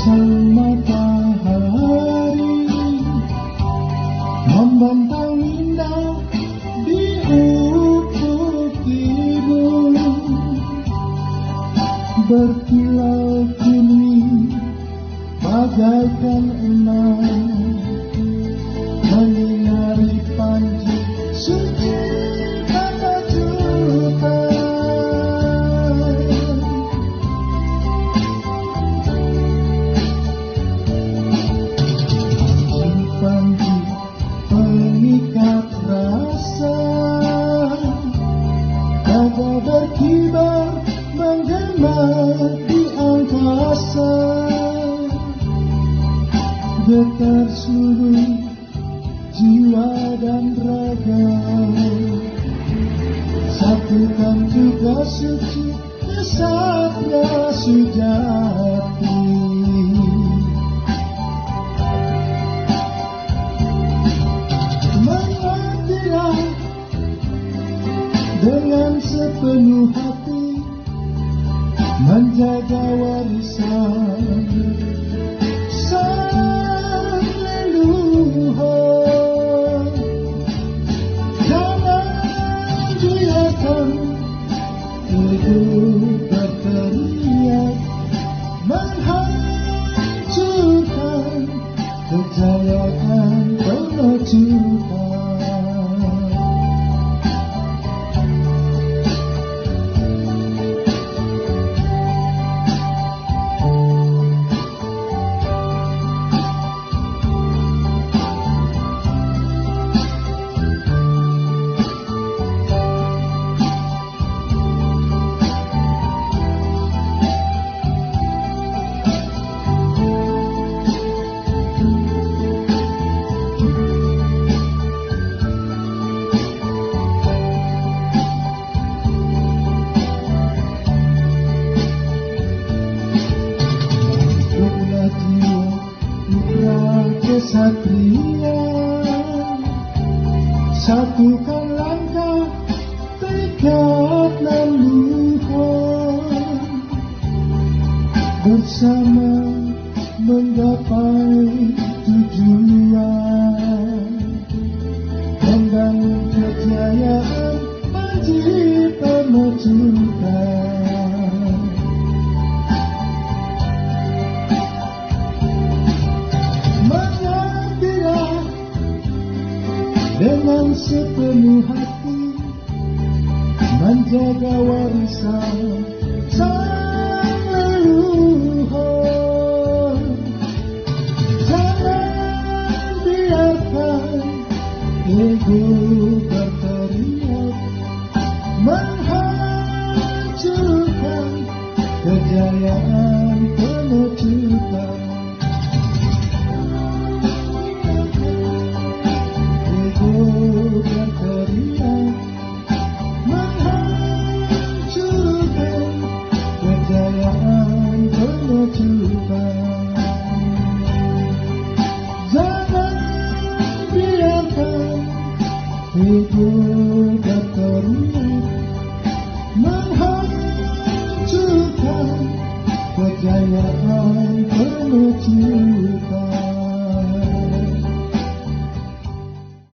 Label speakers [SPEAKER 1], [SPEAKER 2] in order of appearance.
[SPEAKER 1] Sang matahari membentang indah di ufuk timur, berkilau kuning bagaikan emas, menyinari panji suci tanah juta. Panji pengikat rasa, dada berkibar menggema di angkasa, getar seluruh jiwa dan raga, satukan juga suci kesatria sejati. Mengertilah dengan sepenuh hati, menjaga warisan sang leluhur. Jangan biarkan hidup berteriak menghancurkan kejayaan penujukan. Kesatria, satukan langkah tekad dan luhur, bersama menggapai tujuan, membangun kejayaan panji pemajukan. Dengan sepenuh hati, menjaga warisan sang leluhur. Jangan biarkan ego berteriak menghancurkan kejayaan penujukan. Berteriak menghancurkan kejayaan penujukan. Jangan biarkan hidup berteriak menghancurkan kejayaan